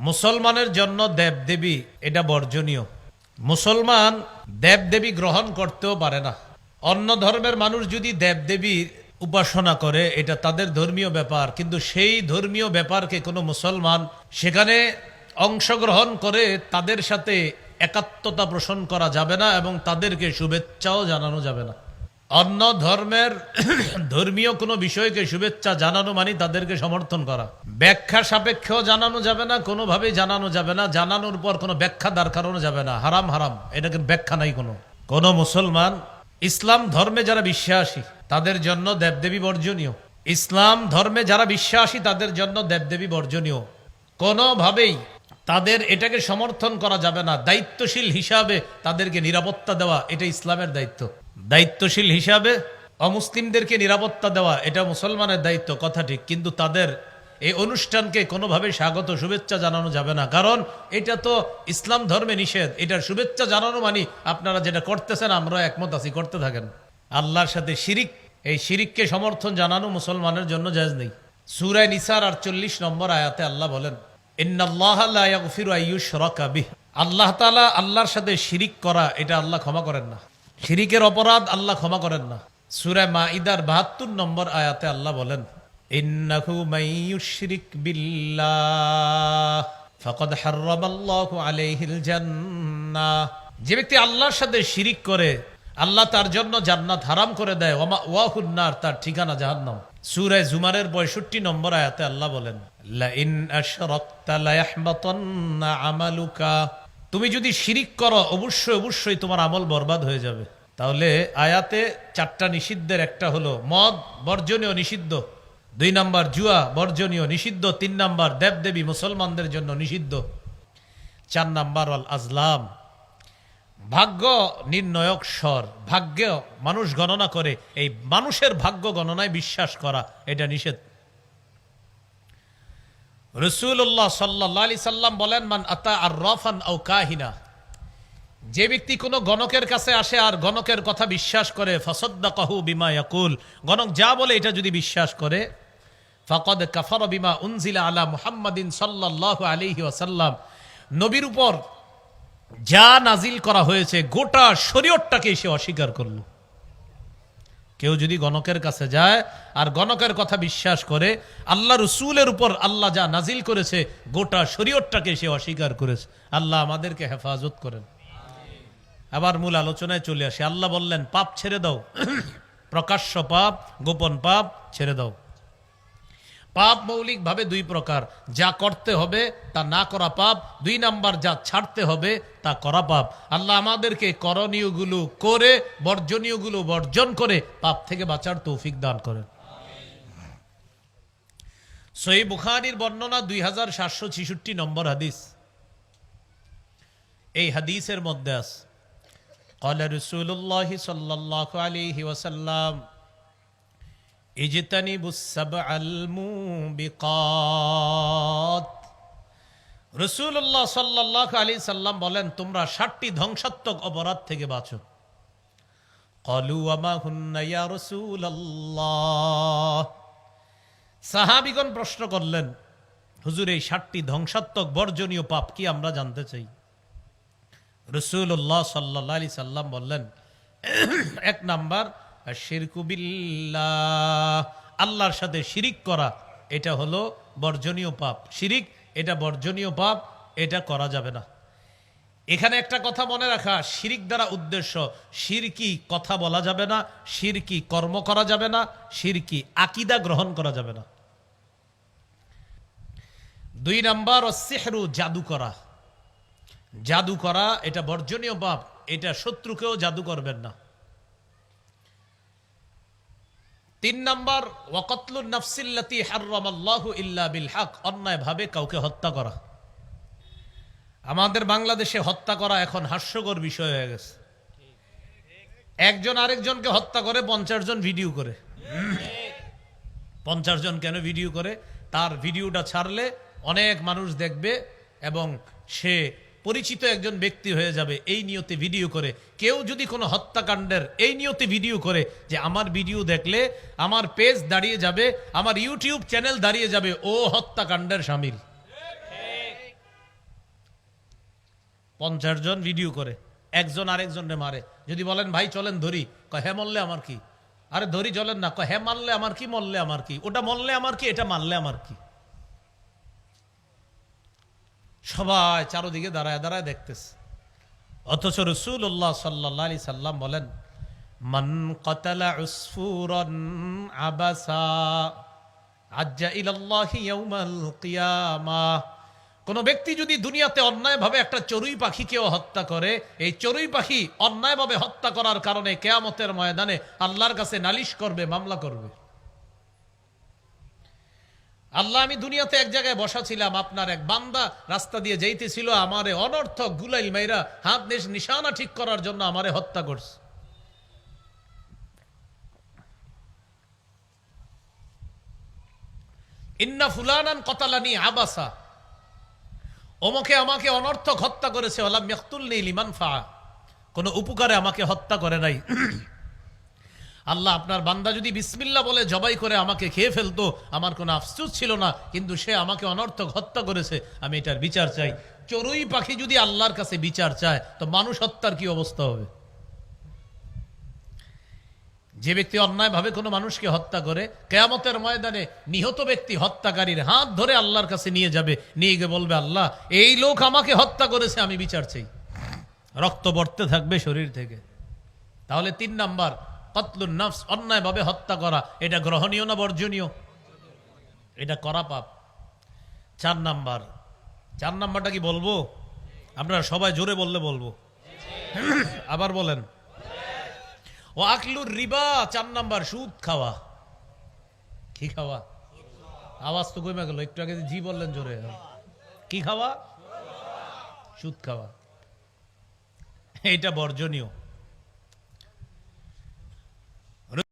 মুসলমানের জন্য দেবদেবী এটা বর্জনীয়। মুসলমান দেবদেবী গ্রহণ করতেও পারে না। অন্য ধর্মের মানুষ যদি দেবদেবীর উপাসনা করে এটা তাদের ধর্মীয় ব্যাপার, কিন্তু সেই ধর্মীয় ব্যাপারকে কোনো মুসলমান সেখানে অংশগ্রহণ করে তাদের সাথে একাত্মতা পোষণ করা যাবে না এবং তাদেরকে শুভেচ্ছাও জানানো যাবে না। অন্য ধর্মের ধর্মীয় কোনো বিষয়কে শুভেচ্ছা জানানো মানে তাদেরকে সমর্থন করা। ব্যাখ্যা সাপেক্ষেও জানানো যাবে না, কোনোভাবেই জানানো যাবে না, জানানোর পর কোনো ব্যাখ্যা দাঁড় করানো যাবে না। হারাম হারাম, এটাকে ব্যাখ্যা নাই কোনো মুসলমান ইসলাম ধর্মে যারা বিশ্বাসী তাদের জন্য দেবদেবী বর্জনীয়। ইসলাম ধর্মে যারা বিশ্বাসী তাদের জন্য দেবদেবী বর্জনীয়। কোনোভাবেই তাদের এটাকে সমর্থন করা যাবে না। দায়িত্বশীল হিসাবে তাদেরকে নিরাপত্তা দেওয়া এটা ইসলামের দায়িত্ব। দায়িত্বশীল হিসাবে অমুসলিমদেরকে নিরাপত্তা দেওয়া এটা মুসলমানের দায়িত্ব, কথা ঠিক, কিন্তু তাদের এই অনুষ্ঠানকে কোনোভাবে স্বাগত শুভেচ্ছা জানানো যাবে না, কারণ এটা তো ইসলাম ধর্মে নিষেধ। এটার শুভেচ্ছা জানানো মানে আপনারা যেটা করতেছেন আমরা একমত আছি, করতে থাকেন। আল্লাহর সাথে শিরিক, এই শিরিককে সমর্থন জানানো মুসলমানের জন্য জায়েজ নেই। সূরা নিসার 48 নম্বর আয়াতে আল্লাহ বলেন, ইন্নাল্লাহা লা ইয়াগফিরু আইয়ুশরাকা বিহি, আল্লাহ তাআলা আল্লাহর সাথে শিরিক করা এটা আল্লাহ ক্ষমা করেন না। শিরিকের অপরাধ আল্লাহ ক্ষমা করেন না। সূরা মাঈদার 72 নম্বর আয়াতে আল্লাহ বলেন, ইন্নাহু মাইয়ুশরিক বিল্লাহ ফাকাদ হারামাল্লাহু আলাইহিল জান্নাহ, যে ব্যক্তি আল্লাহর সাথে শিরিক করে আল্লাহ তার জন্য জান্নাত হারাম করে দেয়, ওয়া মাওয়াহুন নার, তার ঠিকানা জাহান্নাম। সূরা জুমারের 65 নম্বর আয়াতে আল্লাহ বলেন, লা ইন আশরাকতা লা ইয়াহবাতান্না আমালুকা, তুমি যদি শিরিক করো অবশ্যই অবশ্যই তোমার আমল বরবাদ হয়ে যাবে। তাহলে আয়াতে 4টা নিষিদ্ধের একটা হলো মদ বর্জনীয় নিষিদ্ধ, 2 নাম্বার জুয়া বর্জনীয় নিষিদ্ধ, 3 নাম্বার দেবদেবী মুসলমানদের জন্য নিষিদ্ধ, 4 নাম্বার আল আজলাম ভাগ্য নির্ণয়ক স্বর, ভাগ্য মানুষ গণনা করে, এই মানুষের ভাগ্য গণনায় বিশ্বাস করা এটা নিষেধ। রাসূলুল্লাহ সাল্লাল্লাহু আলাইহি সাল্লাম বলেন, মান আতা আররাফান আও কাহিনা, যে ব্যক্তি কোনো গণকের কাছে আসে আর গণকের কথা বিশ্বাস করে, ফাসাদ্দাকাহু বিমা ইয়াকুল, গণক যা বলে এটা যদি বিশ্বাস করে, ফাকাদ কাফারা বিমা উনজিলা আলা মুহাম্মাদিন সাল্লাল্লাহু আলাইহি ওয়াসাল্লাম, নবীর উপর যা নাজিল করা হয়েছে গোটা শরীয়তটাকে সে অস্বীকার করল। কেউ যদি গণকের কাছে যায় আর গণকের কথা বিশ্বাস করে, আল্লাহ রসুলের উপর আল্লাহ যা নাজিল করেছে গোটা শরীয়তটাকে সে অস্বীকার করেছে। আল্লাহ আমাদেরকে হেফাজত করেন। আবার মূল আলোচনায় চলে আসে। আল্লাহ বললেন পাপ ছেড়ে দাও, প্রকাশ্য পাপ, গোপন পাপ ছেড়ে দাও। পাপ মৌলিকভাবে 2 প্রকার, যা করতে হবে তা না করা পাপ, 2 নাম্বার যা ছাড়তে হবে তা করা পাপ। আল্লাহ আমাদেরকে করণীয়গুলো করে বর্জনীয়গুলো বর্জন করে পাপ থেকে বাঁচার তৌফিক দান করেন। সহিহ বুখারীর বর্ণনা 2766 নম্বর হাদিস। এই হাদিসের মধ্যে আছে, ক্বালা রাসূলুল্লাহ সাল্লাল্লাহু আলাইহি ওয়াসাল্লাম, ইজতানিবুস সাবআল মুবিকাত, রাসূলুল্লাহ সাল্লাল্লাহু আলাইহি সাল্লাম বলেন তোমরা 7টি ধ্বংসাত্মক অপরাধ থেকে বাঁচো। ক্বালু ওয়া মা হুন্না ইয়া রাসূলুল্লাহ, সাহাবীগণ প্রশ্ন করলেন, হুজুর এই 7টি ধ্বংসাত্মক বর্জনীয় পাপ কি আমরা জানতে চাই। রাসূলুল্লাহ সাল্লাল্লাহু আলাইহি সাল্লাম বললেন, 1 নাম্বার শিরকু বিল্লাহ, আল্লাহর সাথে শিরিক করা এটা হলো বর্জনীয় পাপ। শিরিক এটা বর্জনীয় পাপ, এটা করা যাবে না। এখানে একটা কথা মনে রাখা, শিরিক দ্বারা উদ্দেশ্য শিরকি কথা বলা যাবে না, শিরকি কর্ম করা যাবে না, শিরকি আকীদা গ্রহণ করা যাবে না। 2 নাম্বার সিহরু, জাদু করা, জাদু করা এটা বর্জনীয় পাপ, এটা শত্রুকেও জাদু করবেন না। 3 নাম্বার ওয়াকাতলুন নাফসিল্লাতী হারামাল্লাহু ইল্লা বিল হক, অন্যায়ভাবে কাউকে হত্যা করা। আমাদের বাংলাদেশে হত্যা করা এখন হাস্যকর বিষয় হয়ে গেছে। একজন আরেকজনকে হত্যা করে 50 জন ভিডিও করে। 50 জন কেন ভিডিও করে? তার ভিডিওটা ছাড়লে অনেক মানুষ দেখবে এবং সে পরিচিত একজন ব্যক্তি হয়ে যাবে, এই নিয়তে ভিডিও করে। কেউ যদি কোনো হত্যাকাণ্ডের এই নিয়তে ভিডিও করে যে আমার ভিডিও দেখলে আমার পেজ দাঁড়িয়ে যাবে, আমার ইউটিউব চ্যানেল দাঁড়িয়ে যাবে, ও হত্যাকাণ্ডের শামিল। 50 জন ভিডিও করে, একজন আরেকজনকে মারে। যদি বলেন ভাই চলেন ধরি, কয় হ্যাঁ মরলে আমার কি, আরে ধরি চলেন না, কয় হ্যাঁ মারলে আমার কি, মরলে আমার কি, ওটা মরলে আমার কি, এটা মারলে আমার কি। সবাই চারদিকে দাঁড়ায় দাঁড়ায় দেখতেছে। অথচ রাসূলুল্লাহ সাল্লাল্লাহু আলাইহি সাল্লাম বলেন, মান কাতালা উসফুরান আবাসা আজ্জা ইলাল্লাহি ইয়াউমাল কিয়ামাহ। কোন ব্যক্তি যদি দুনিয়াতে অন্যায়ভাবে একটা চড়ুই পাখিকেও হত্যা করে, এই চড়ুই পাখি অন্যায়ভাবে হত্যা করার কারণে কিয়ামতের ময়দানে আল্লাহর কাছে নালিশ করবে, মামলা করবে। আল্লাহ, আমি দুনিয়াতে এক জায়গায় বসা ছিলাম, আপনার এক বান্দা রাস্তা দিয়ে যাইতেছিল, আমারে অনর্থক গুলাইল মাইরা হাত নিশানা ঠিক করার জন্য আমারে হত্যা করছে। ইন্না ফুলানান কতালানি আবাসা, অমুকে আমাকে অনর্থক হত্যা করেছে, ওয়ালাম ইয়াকতুলনি লিমানফা, কোন উপকারে আমাকে হত্যা করে নাই। আল্লাহ, আপনার বান্দা যদি বিসমিল্লাহ বলে জবাই করে আমাকে খেয়ে ফেলতো, আমার কোনো আফসোস ছিল না, কিন্তু সে আমাকে অনর্থক হত্যা করেছে, আমি এটার বিচার চাই। চড়ুই পাখি যদি আল্লাহর কাছে বিচার চায়, তো মানুষ হত্যার কি অবস্থা হবে? যে ব্যক্তি অন্যায়ভাবে কোনো মানুষকে হত্যা করে, কিয়ামতের ময়দানে নিহত ব্যক্তি হত্যাকারীর হাত ধরে আল্লাহর কাছে নিয়ে যাবে, নিয়ে গিয়ে বলবে, আল্লাহ, এই লোক আমাকে হত্যা করেছে, আমি বিচার চাই। রক্ত পড়তে থাকবে শরীর থেকে। তাহলে 3 নাম্বার, কতলুন নফস, অন্যায়ভাবে হত্যা করা, এটা গ্রহণীয় না বর্জনীয়? এটা করা পাপ। 4 নাম্বারটা কি বলবো? আপনারা সবাই জোরে বললে বলবো, আবার বলেন। ও আকলুর রিবা, 4 নাম্বার, সুদ খাওয়া। কি খাওয়া? আওয়াজ তো কমে গেল, একটু আগে জি বললেন জোরে। কি খাওয়া? সুদ খাওয়া। এটা বর্জনীয়।